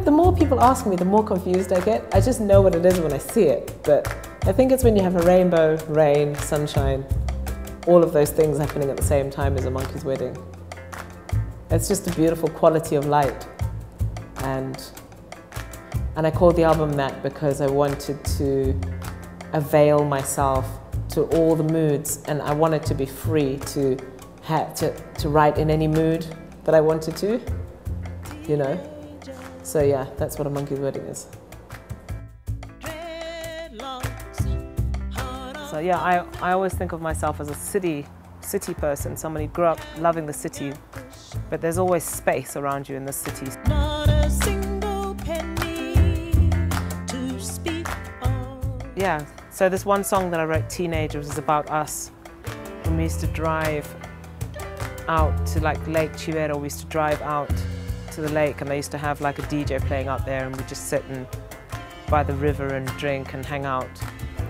the more people ask me, the more confused I get. I just know what it is when I see it. But I think it's when you have a rainbow, rain, sunshine, all of those things happening at the same time as a monkey's wedding. It's just a beautiful quality of light. And I called the album that because I wanted to avail myself to all the moods, and I wanted to be free to write in any mood that I wanted to, you know. So yeah, that's what a monkey's wedding is. So yeah, I always think of myself as a city person, somebody who grew up loving the city, but there's always space around you in the city. Not a single penny to speak of. Yeah, so this one song that I wrote, Teenager, was about us. When we used to drive out to like Lake Chivero, we used to drive out to the lake, and they used to have like a DJ playing out there, and we'd just sit by the river and drink and hang out.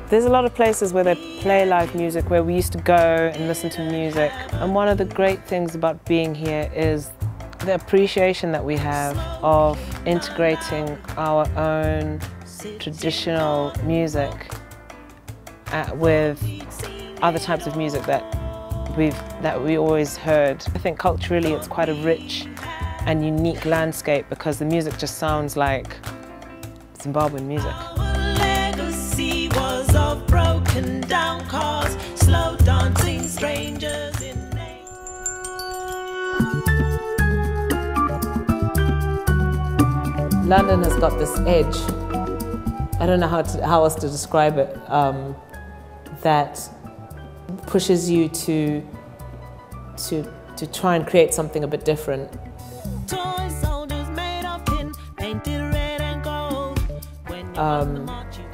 There's a lot of places where they play live music, where we used to go and listen to music. And one of the great things about being here is the appreciation that we have of integrating our own traditional music with other types of music that we always heard. I think culturally it's quite a rich and unique landscape because the music just sounds like Zimbabwean music. Broken down cars, slow dancing strangers in London has got this edge. I don't know how else to describe it. That pushes you to try and create something a bit different. Toy soldiers made of tin, painted red and gold.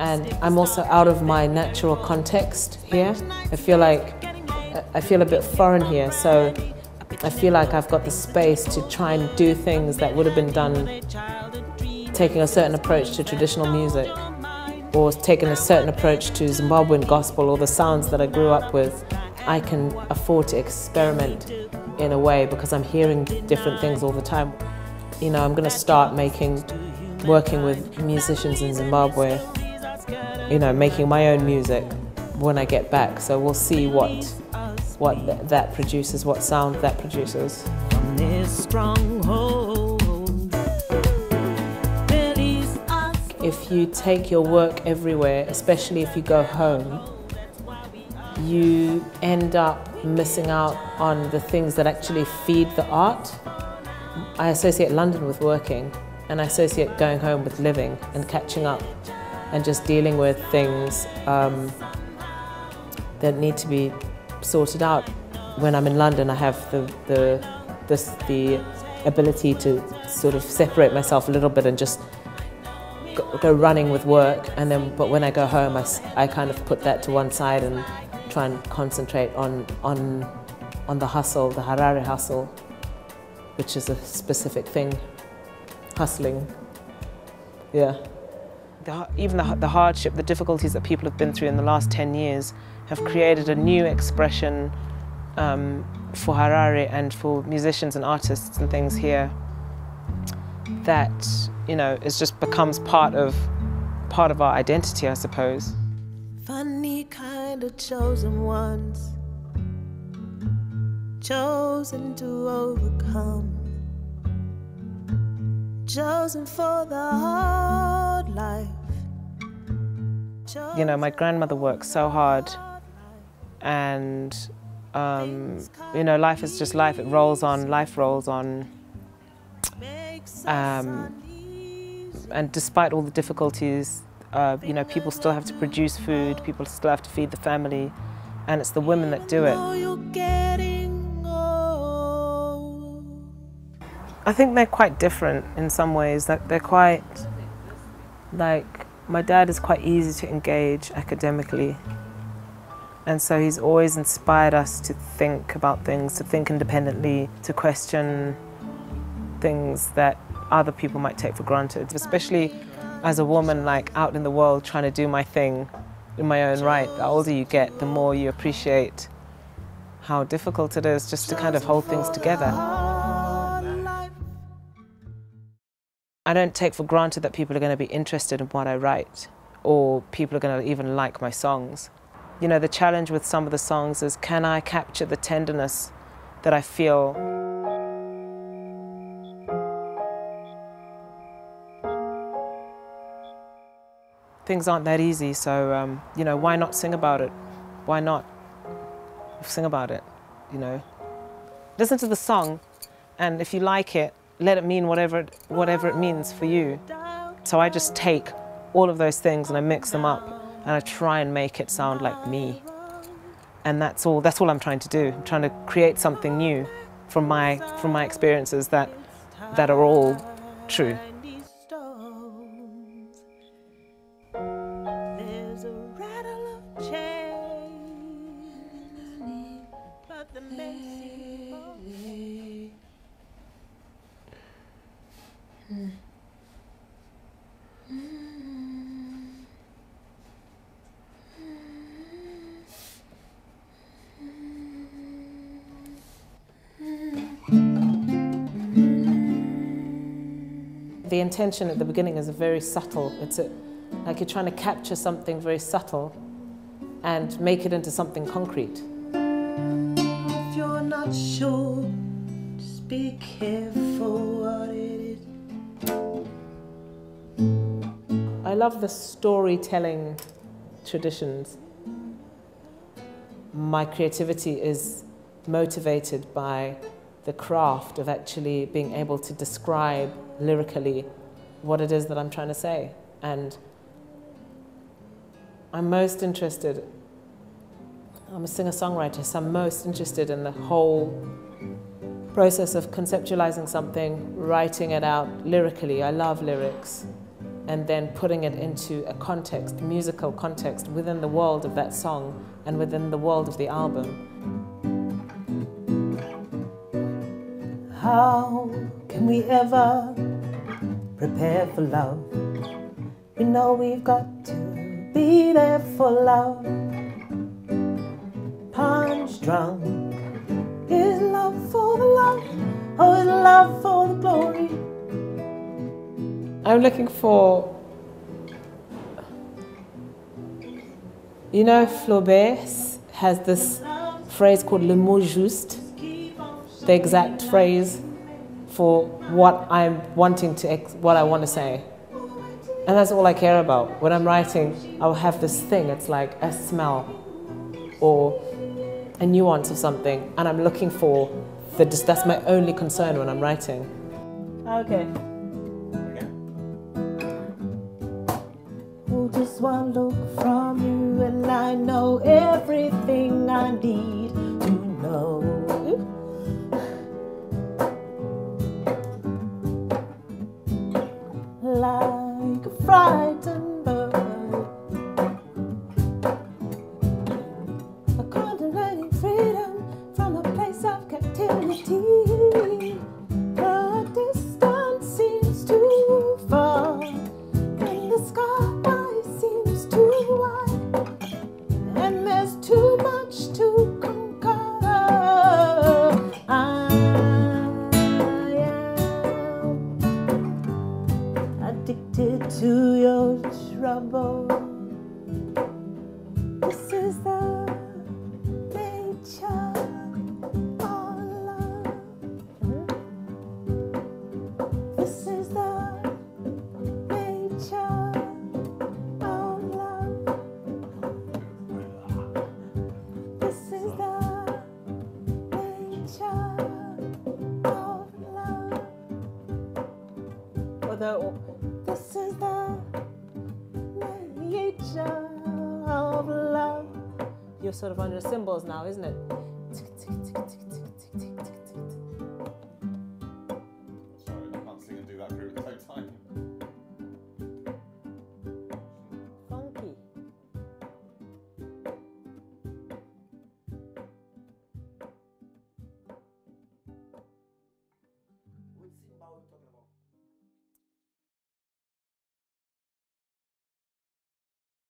And I'm also out of my natural context here. I feel a bit foreign here, so I feel like I've got the space to try and do things that would have been done taking a certain approach to traditional music, or taking a certain approach to Zimbabwean gospel, or the sounds that I grew up with. I can afford to experiment in a way because I'm hearing different things all the time. You know, I'm going to start working with musicians in Zimbabwe, you know, making my own music when I get back. So we'll see what that produces, what sound that produces. From this stronghold, if you take your work everywhere, especially if you go home, you end up missing out on the things that actually feed the art. I associate London with working, and I associate going home with living and catching up and just dealing with things that need to be sorted out. When I'm in London, I have the ability to sort of separate myself a little bit and just go running with work, but when I go home, I kind of put that to one side and try and concentrate on the hustle, the Harare hustle, which is a specific thing. Hustling, yeah. Even the hardship, the difficulties that people have been through in the last 10 years have created a new expression for Harare and for musicians and artists and things here that, you know, it just becomes part of our identity, I suppose. Funny kind of chosen ones, chosen to overcome. Chosen for the hard life. You know, my grandmother worked so hard, and you know, life is just life. It rolls on, life rolls on. And despite all the difficulties, you know, people still have to produce food, people still have to feed the family, and it's the women that do it. I think they're quite different in some ways. They're quite, like, my dad is quite easy to engage academically, and so he's always inspired us to think about things, to think independently, to question things that other people might take for granted, especially as a woman, like, out in the world trying to do my thing in my own right. The older you get, the more you appreciate how difficult it is just to kind of hold things together. I don't take for granted that people are going to be interested in what I write, or people are going to even like my songs. You know, the challenge with some of the songs is, can I capture the tenderness that I feel? Things aren't that easy, so, you know, why not sing about it? Why not sing about it, you know? Listen to the song, and if you like it, let it mean whatever it means for you. So I just take all of those things and I mix them up and I try and make it sound like me. And that's all I'm trying to do. I'm trying to create something new from my experiences that are all true. There's a rattle of chains, but the men seem The intention at the beginning is very subtle. It's like you're trying to capture something very subtle and make it into something concrete. If you're not sure, just be careful what it is. I love the storytelling traditions. My creativity is motivated by the craft of actually being able to describe lyrically what it is that I'm trying to say. And I'm most interested, I'm a singer-songwriter, so I'm most interested in the whole process of conceptualizing something, writing it out lyrically. I love lyrics. And then putting it into a context, musical context, within the world of that song and within the world of the album. How can we ever prepare for love? We know we've got to be there for love. Punch drunk, is love for the love, or is love for the glory? I'm looking for, you know, Flaubert has this phrase called le mot juste, the exact phrase for what I'm wanting to, what I want to say. And that's all I care about. When I'm writing, I'll have this thing, it's like a smell or a nuance of something, and I'm looking for that's my only concern when I'm writing. Okay. Oh, just one look from you and I know everything I need to know. Like a frightened bird, contemplating freedom from a place of captivity. The distance seems too far, and the sky seems too wide, and there's too much to conquer. I am addicted to your trouble. This is the nature of love. This is the nature of love. This is the nature of love. This is the nature of love. You're sort of on your cymbals now, isn't it?